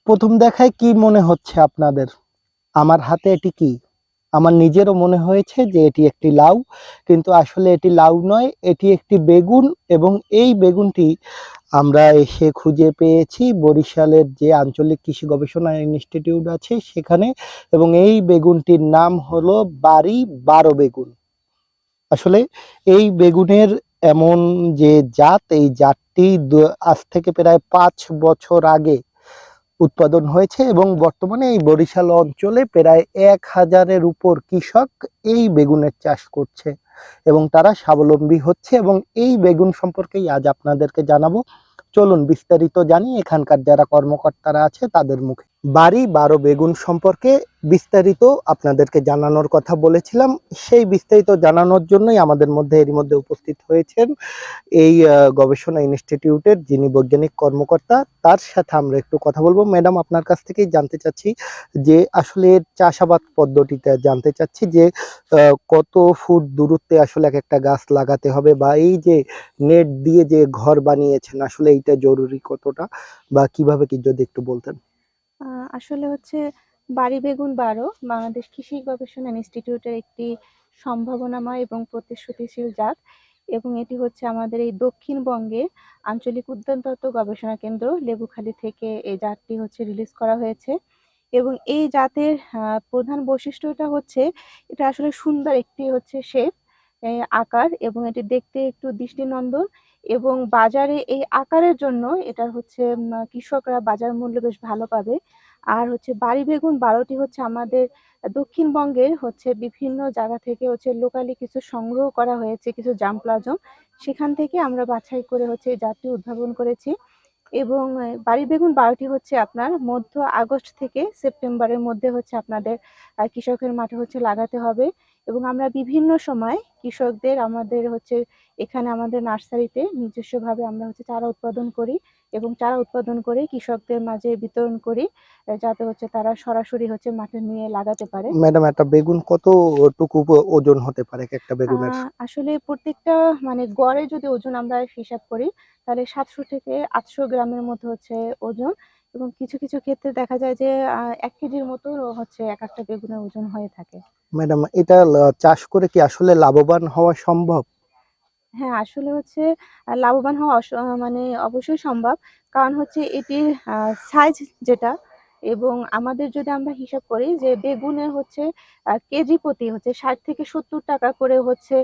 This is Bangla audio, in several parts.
প্রথম দেখায় কি মনে হচ্ছে আপনাদের? আমার হাতে এটি কি? আমার নিজেরও মনে হয়েছে যে এটি একটি লাউ, কিন্তু আসলে এটি লাউ নয়, এটি একটি বেগুন। এবং এই বেগুনটি আমরা এসে খুঁজে পেয়েছি বরিশালের যে আঞ্চলিক কৃষি গবেষণা ইনস্টিটিউট আছে সেখানে। এবং এই বেগুনটির নাম হলো বাড়ি ১২ বেগুন। আসলে এই বেগুনের এমন যে জাত, এই জাতটি আজ থেকে প্রায় ৫ বছর আগে উৎপাদন হয়েছে এবং বর্তমানে এই বরিশাল অঞ্চলে প্রায় ১,০০০-এর উপর কৃষক এই বেগুনের চাষ করছে এবং তারা স্বাবলম্বী হচ্ছে। এবং এই বেগুন সম্পর্কেই আজ আপনাদেরকে জানাবো। চলুন বিস্তারিত জানি এখানকার যারা কর্মকর্তারা আছে তাদের মুখে। বাড়ি ১২ বেগুন সম্পর্কে বিস্তারিত আপনাদেরকে জানানোর কথা বলেছিলাম। সেই বিস্তারিত জানানোর জন্যই আমাদের মধ্যে এরই মধ্যে উপস্থিত হয়েছেন এই গবেষণা ইনস্টিটিউটের যিনি বৈজ্ঞানিক কর্মকর্তা, তার সাথে আমরা একটু কথা বলবো। ম্যাডাম, আপনার কাছ থেকেই জানতে চাচ্ছি যে আসলে এর চাষাবাদ পদ্ধতিটা জানতে চাচ্ছি যে কত ফুট দূরত্বে আসলে এক একটা গাছ লাগাতে হবে, বা এই যে নেট দিয়ে যে ঘর বানিয়েছেন আসলে এইটা জরুরি কতটা, বা কিভাবে কি যদি একটু বলতেন। আসলে হচ্ছে বাড়ি বেগুন ১২ বাংলাদেশ কৃষি গবেষণা ইনস্টিটিউটের একটি সম্ভাবনাময় এবং প্রতিশ্রুতিশীল জাত, এবং এটি হচ্ছে আমাদের এই দক্ষিণবঙ্গে আঞ্চলিক উদ্যান তত্ত্ব গবেষণা কেন্দ্র লেবুখালী থেকে এই জাতটি হচ্ছে রিলিজ করা হয়েছে। এবং এই জাতের প্রধান বৈশিষ্ট্যটা হচ্ছে এটা আসলে সুন্দর একটি হচ্ছে শেপ, আকার, এবং এটি দেখতে একটু দৃষ্টিনন্দন। এবং বাজারে এই আকারের জন্য এটা হচ্ছে কৃষকরা বাজার মূল্য বেশ ভালো পাবে। আর হচ্ছে বাড়ি বেগুন ১২টি হচ্ছে আমাদের দক্ষিণবঙ্গের হচ্ছে বিভিন্ন জায়গা থেকে হচ্ছে লোকালি কিছু সংগ্রহ করা হয়েছে, কিছু জাম্পলাজম, সেখান থেকে আমরা বাছাই করে হচ্ছে এই জাতটি উদ্ভাবন করেছি। এবং বাড়ি বেগুন ১২টি হচ্ছে আপনার মধ্য আগস্ট থেকে সেপ্টেম্বরের মধ্যে হচ্ছে আপনাদের কৃষকের মাঠে হচ্ছে লাগাতে হবে। এবং আমরা বিভিন্ন সময় কৃষকদের আমাদের হচ্ছে এখানে আমাদের নার্সারিতে নিজস্বভাবে আমরা হচ্ছে চারা উৎপাদন করি এবং চারা উৎপাদন করে কৃষকদের মাঝে বিতরণ করি, যাতে হচ্ছে তারা সরাসরি হচ্ছে মাঠে নিয়ে লাগাতে পারে। ম্যাডাম, একটা বেগুন কতটুকু ওজন হতে পারে এক একটা বেগুনের? আসলে প্রত্যেকটা মানে গড়ে যদি ওজন আমরা হিসাব করি তাহলে ৭০০ থেকে ৮০০ গ্রামের মতো হচ্ছে ওজন। এবং কিছু কিছু ক্ষেত্রে দেখা যায় যে ১ কেজির মতো হচ্ছে এক একটা বেগুনের ওজন হয়ে থাকে। ম্যাডাম, এটা চাষ করে কি আসলে লাভবান হওয়া সম্ভব? হ্যাঁ, আসলে হচ্ছে লাভবান হওয়া মানে অবশ্যই সম্ভব। কারণ হচ্ছে এটির সাইজ যেটা, এবং আমাদের যদি আমরা হিসাব করি যে বেগুনের হচ্ছে কেজি প্রতি হচ্ছে ৳৬০ থেকে ৳৭০ করে হচ্ছে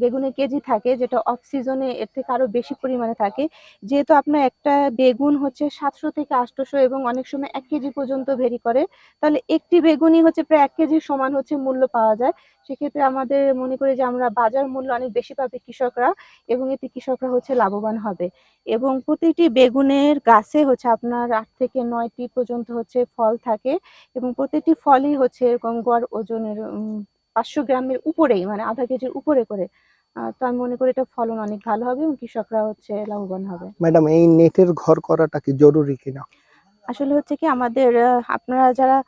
বেগুনের কেজি থাকে, যেটা অফ সিজনে এর থেকে আরো বেশি পরিমাণে থাকে। যেহেতু আপনার একটা বেগুন হচ্ছে ৭০০ থেকে ৮০০ এবং অনেক সময় ১ কেজি পর্যন্ত ভেরি করে। তাহলে একটি বেগুনই হচ্ছে প্রায় ১ কেজির সমান হচ্ছে মূল্য পাওয়া যায়। সেক্ষেত্রে আমাদের মনে করি যে আমরা বাজার মূল্য অনেক বেশি পাবে কৃষকরা, এবং এতে কৃষকরা হচ্ছে লাভবান হবে। এবং প্রতিটি বেগুনের গাছে হচ্ছে আপনার ৮ থেকে ৯ টি পর্যন্ত হচ্ছে ফল থাকে, এবং প্রতিটি ফলই হচ্ছে এরকম গড় ওজনের ৫০০ গ্রামের উপরেই, মানে আধা কেজির উপরে করে। তো আমি মনে করি এটা ফলন অনেক ভালো হবে এবং কৃষকরা হচ্ছে লাভবান হবে। ম্যাডাম, এই নেটের ঘর করাটা কি জরুরি কিনা? আসলে হচ্ছে কি আমাদের আপনারা যারা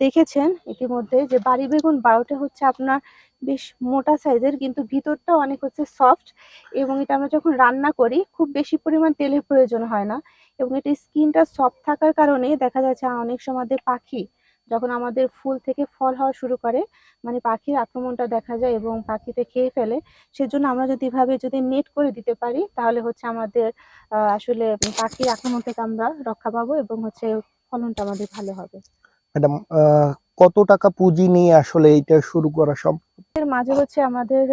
দেখেছেন ইতিমধ্যে যে বাড়ি বেগুন ১২ টা হচ্ছে আপনার বেশ মোটা সাইজের, কিন্তু ভিতরটা অনেক হচ্ছে সফট, এবং এটা আমরা যখন রান্না করি খুব বেশি পরিমাণ তেলের প্রয়োজন হয় না। এবং এটির স্কিনটা সফট থাকার কারণে দেখা যাচ্ছে অনেক সময় আমাদের পাখি যখন আমাদের ফুল থেকে ফল হওয়া শুরু করে, মানে পাখির আক্রমণটা দেখা যায় এবং পাখিতে খেয়ে ফেলে। সেজন্য আমরা যদি এভাবে যদি নেট করে দিতে পারি তাহলে হচ্ছে আমাদের আসলে পাখির আক্রমণ থেকে আমরা রক্ষা পাবো এবং হচ্ছে ফলনটা আমাদের ভালো হবে। ম্যাডাম, কত টাকা পুঁজি নিয়ে আসলে এইটা শুরু করা সম্ভব? এর মাঝে হচ্ছে আমাদের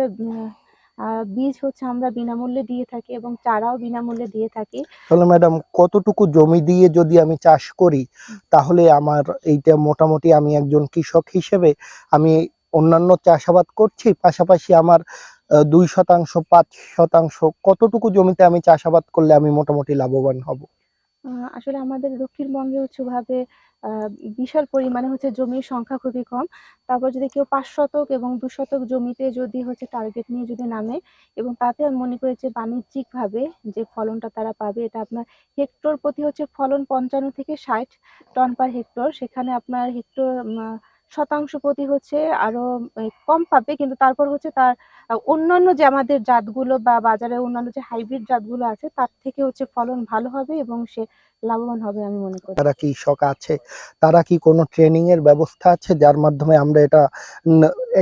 বীজ হচ্ছে আমরা বিনামূল্যে দিয়ে থাকি এবং চারাও বিনামূল্যে দিয়ে থাকি। তাহলে ম্যাডাম, কতটুকু জমি দিয়ে যদি আমি চাষ করি তাহলে আমার এইটা মোটামুটি, আমি একজন কৃষক হিসেবে আমি অন্যান্য চাষাবাদ করছি, পাশাপাশি আমার ২%, ৫%, কতটুকু জমিতে আমি চাষাবাদ করলে আমি মোটামুটি লাভবান হব? আ আসলে আমাদের দক্ষিণবঙ্গে হচ্ছে ভাবে আ বিশাল পরিমাণে হচ্ছে জমির সংখ্যা খুবই কম। তারপর যদি কেউ ৫ শতক এবং ২ শতক জমিতে যদি হচ্ছে টার্গেট নিয়ে যদি নামে, এবং তাতে আমি মনে করি যে বাণিজ্যিকভাবে যে ফলনটা তারা পাবে এটা আপনার হেক্টর প্রতি হচ্ছে ফলন ৫৫ থেকে ৬০ টন পার হেক্টর। সেখানে আপনার হেক্টর শতাংশ প্রতি হচ্ছে আরো কম পাবে। কিন্তু তারপর হচ্ছে তার অন্যান্য যে আমাদের জাতগুলো বা বাজারে অন্যান্য যে হাইব্রিড জাতগুলো আছে তার থেকে হচ্ছে ফলন ভালো হবে এবং সে লাভবান হবে আমি মনে করি। যারা কৃষক আছে তারা কি কোনো ট্রেনিং এর ব্যবস্থা আছে যার মাধ্যমে আমরা এটা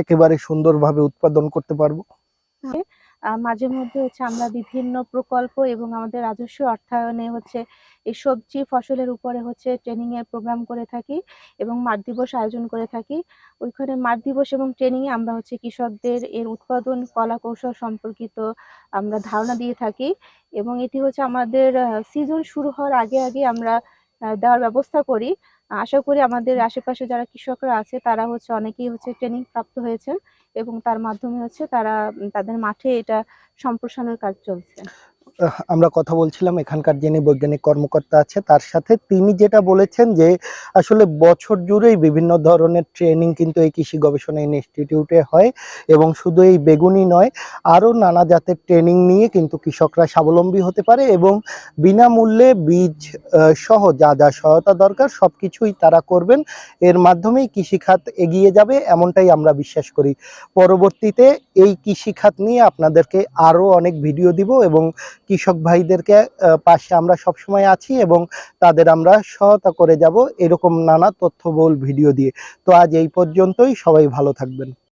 একেবারে সুন্দরভাবে উৎপাদন করতে পারবো? মাঝে মধ্যে হচ্ছে আমরা বিভিন্ন প্রকল্প এবং আমাদের রাজস্ব অর্থায়নে হচ্ছে এই সবজি ফসলের উপরে হচ্ছে ট্রেনিং এর প্রোগ্রাম করে থাকি এবং মাঠ দিবস আয়োজন করে থাকি। ওইখানে মাঠ দিবস এবং ট্রেনিং এ আমরা হচ্ছে কৃষকদের এর উৎপাদন কলা কৌশল সম্পর্কিত আমরা ধারণা দিয়ে থাকি এবং এটি হচ্ছে আমাদের সিজন শুরু হওয়ার আগে আমরা দেওয়ার ব্যবস্থা করি। আশা করি আমাদের আশেপাশে যারা কৃষকরা আছে তারা হচ্ছে অনেকেই হচ্ছে ট্রেনিং প্রাপ্ত হয়েছেন এবং তার মাধ্যমে হচ্ছে তারা তাদের মাঠে এটা সম্প্রসারণের কাজ চলছে। আমরা কথা বলছিলাম এখানকার যিনি বৈজ্ঞানিক কর্মকর্তা আছে তার সাথে। তিনি যেটা বলেছেন যে আসলে বছর জুড়েই বিভিন্ন ধরনের ট্রেনিং কিন্তু এই কৃষি গবেষণা ইনস্টিটিউটে হয় এবং শুধু এই বেগুনই নয়, আরও নানা জাতের ট্রেনিং নিয়ে কিন্তু কৃষকরা স্বাবলম্বী হতে পারে এবং বিনামূল্যে বীজ সহ যা যা সহায়তা দরকার সবকিছুই তারা করবেন। এর মাধ্যমেই কৃষিখাত এগিয়ে যাবে এমনটাই আমরা বিশ্বাস করি। পরবর্তীতে এই কৃষিখাত নিয়ে আপনাদেরকে আরও অনেক ভিডিও দিব এবং কৃষক ভাইদেরকে পাশে আমরা সবসময় আছি এবং তাদের আমরা সহায়তা করে যাব এরকম নানা তথ্যবহুল ভিডিও দিয়ে। তো আজ এই পর্যন্তই, সবাই ভালো থাকবেন।